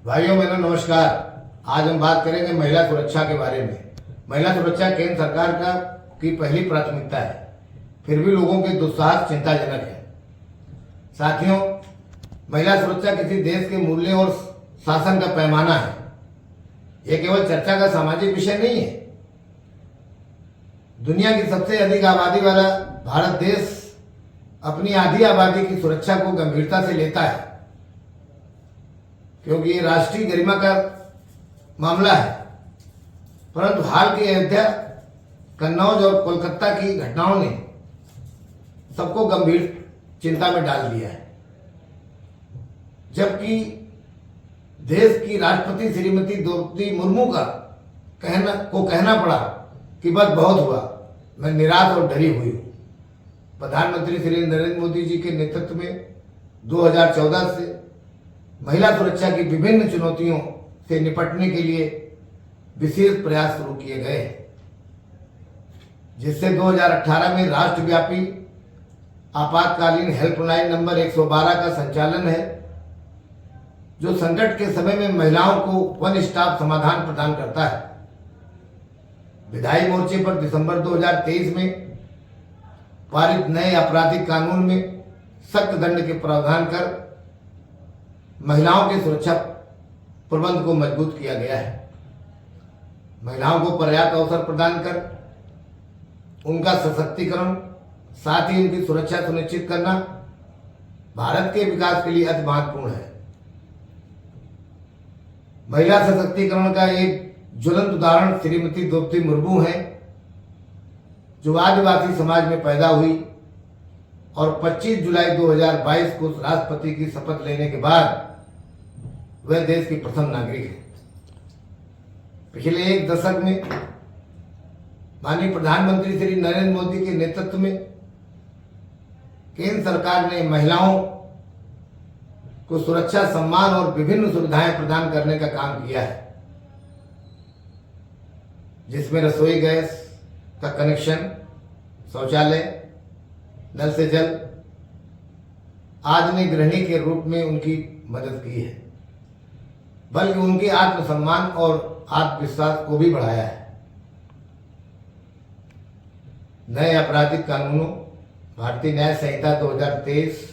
भाइयों बहनों नमस्कार। आज हम बात करेंगे महिला सुरक्षा के बारे में। महिला सुरक्षा केंद्र सरकार की पहली प्राथमिकता है, फिर भी लोगों के दुस्साहस चिंताजनक है। साथियों, महिला सुरक्षा किसी देश के मूल्यों और शासन का पैमाना है। यह केवल चर्चा का सामाजिक विषय नहीं है। दुनिया की सबसे अधिक आबादी वाला भारत देश अपनी आधी आबादी की सुरक्षा को गंभीरता से लेता है, क्योंकि ये राष्ट्रीय गरिमा का मामला है। परंतु हाल की अयोध्या, कन्नौज और कोलकाता की घटनाओं ने सबको गंभीर चिंता में डाल दिया है। जबकि देश की राष्ट्रपति श्रीमती द्रौपदी मुर्मू का कहना पड़ा कि बस बहुत हुआ, मैं निराश और डरी हुई हूँ। प्रधानमंत्री श्री नरेंद्र मोदी जी के नेतृत्व में 2014 से महिला सुरक्षा की विभिन्न चुनौतियों से निपटने के लिए विशेष प्रयास शुरू किए गए, जिससे 2018 में राष्ट्रव्यापी आपातकालीन हेल्पलाइन नंबर 112 का संचालन है, जो संकट के समय में महिलाओं को वन स्टॉप समाधान प्रदान करता है। विधायी मोर्चे पर दिसंबर 2023 में पारित नए आपराधिक कानून में सख्त दंड के प्रावधान कर महिलाओं के सुरक्षा प्रबंध को मजबूत किया गया है। महिलाओं को पर्याप्त अवसर प्रदान कर उनका सशक्तिकरण, साथ ही उनकी सुरक्षा सुनिश्चित करना भारत के विकास के लिए अति महत्वपूर्ण है। महिला सशक्तिकरण का एक ज्वलंत उदाहरण श्रीमती द्रौपदी मुर्मू है, जो आदिवासी समाज में पैदा हुई और 25 जुलाई 2022 को राष्ट्रपति की शपथ लेने के बाद वह देश की प्रथम नागरिक है। पिछले एक दशक में माननीय प्रधानमंत्री श्री नरेंद्र मोदी के नेतृत्व में केंद्र सरकार ने महिलाओं को सुरक्षा, सम्मान और विभिन्न सुविधाएं प्रदान करने का काम किया है, जिसमें रसोई गैस का कनेक्शन, शौचालय, नल से जल आदि ने गृहिणी के रूप में उनकी मदद की है, बल्कि उनके आत्मसम्मान और आत्मविश्वास को भी बढ़ाया है। नए आपराधिक कानूनों, भारतीय न्याय संहिता 2023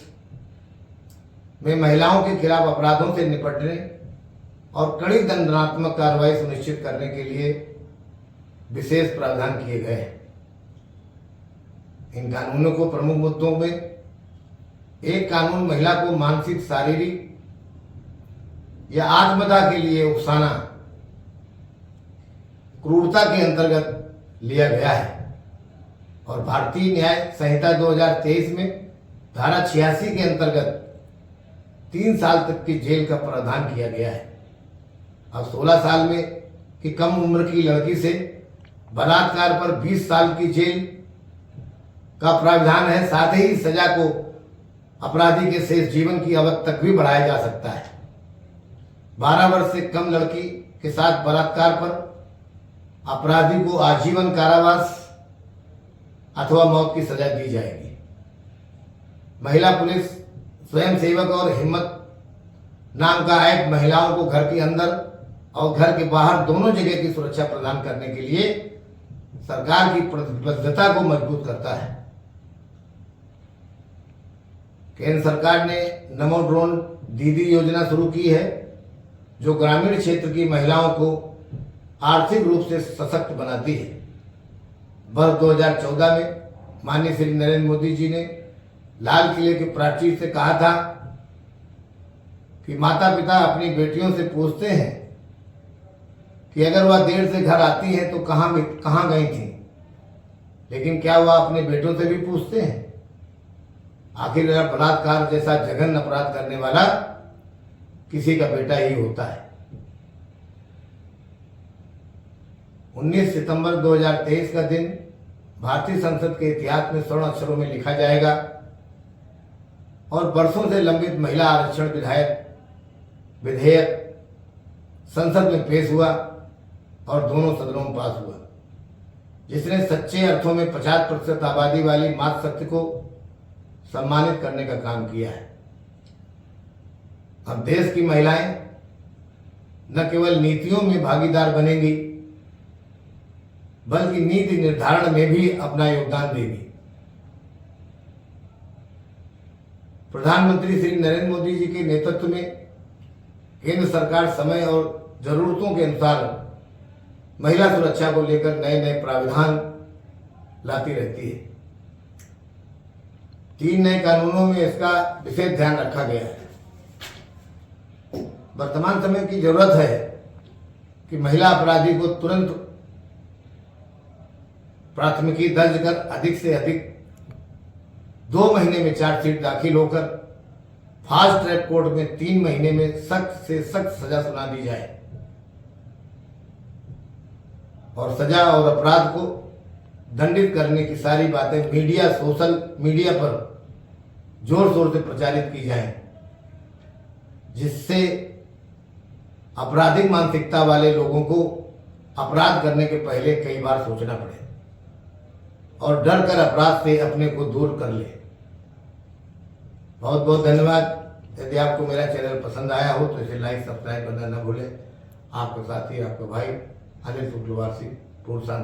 में महिलाओं के खिलाफ अपराधों से निपटने और कड़ी दंडात्मक कार्रवाई सुनिश्चित करने के लिए विशेष प्रावधान किए गए हैं। इन कानूनों को प्रमुख मुद्दों में एक कानून महिला को मानसिक, शारीरिक या आत्मदाह के लिए उकसाना, क्रूरता के अंतर्गत लिया गया है, और भारतीय न्याय संहिता 2023 में धारा 86 के अंतर्गत 3 साल तक की जेल का प्रावधान किया गया है। अब 16 साल में की कम उम्र की लड़की से बलात्कार पर 20 साल की जेल का प्रावधान है। साथ ही इस सजा को अपराधी के शेष जीवन की अवधि तक भी बढ़ाया जा सकता है। 12 वर्ष से कम लड़की के साथ बलात्कार पर अपराधी को आजीवन कारावास अथवा मौत की सजा दी जाएगी। महिला पुलिस स्वयंसेवक और हिम्मत नाम का ऐप महिलाओं को घर के अंदर और घर के बाहर दोनों जगह की सुरक्षा प्रदान करने के लिए सरकार की प्रतिबद्धता को मजबूत करता है। केंद्र सरकार ने नमो ड्रोन दीदी योजना शुरू की है, जो ग्रामीण क्षेत्र की महिलाओं को आर्थिक रूप से सशक्त बनाती है। वर्ष 2014 में माननीय श्री नरेंद्र मोदी जी ने लाल किले के प्राचीर से कहा था कि माता पिता अपनी बेटियों से पूछते हैं कि अगर वह देर से घर आती है तो कहाँ गई थी, लेकिन क्या वह अपने बेटों से भी पूछते हैं? आखिर बलात्कार जैसा जघन्य अपराध करने वाला किसी का बेटा ही होता है। 19 सितंबर 2023 का दिन भारतीय संसद के इतिहास में स्वर्ण अक्षरों में लिखा जाएगा, और वर्षों से लंबित महिला आरक्षण विधेयक संसद में पेश हुआ और दोनों सदनों में पास हुआ, जिसने सच्चे अर्थों में 50% आबादी वाली मातृशक्ति को सम्मानित करने का काम किया है। अब देश की महिलाएं न केवल नीतियों में भागीदार बनेंगी बल्कि नीति निर्धारण में भी अपना योगदान देगी। प्रधानमंत्री श्री नरेंद्र मोदी जी के नेतृत्व में केंद्र सरकार समय और जरूरतों के अनुसार महिला सुरक्षा को लेकर नए नए प्राविधान लाती रहती है। 3 नए कानूनों में इसका विशेष ध्यान रखा गया है। वर्तमान समय की जरूरत है कि महिला अपराधी को तुरंत प्राथमिकी दर्ज कर अधिक से अधिक 2 महीने में चार्जशीट दाखिल होकर फास्ट ट्रैक कोर्ट में 3 महीने में सख्त से सख्त सजा सुना दी जाए और सजा और अपराध को दंडित करने की सारी बातें सोशल मीडिया पर जोर शोर से प्रचारित की जाएं, जिससे आपराधिक मानसिकता वाले लोगों को अपराध करने के पहले कई बार सोचना पड़े और डर कर अपराध से अपने को दूर कर ले। बहुत बहुत धन्यवाद। यदि आपको मेरा चैनल पसंद आया हो तो इसे लाइक सब्सक्राइब करना न भूलें। आपके साथी आपका भाई अनिल शुक्लवासी, पूर्व सांसद।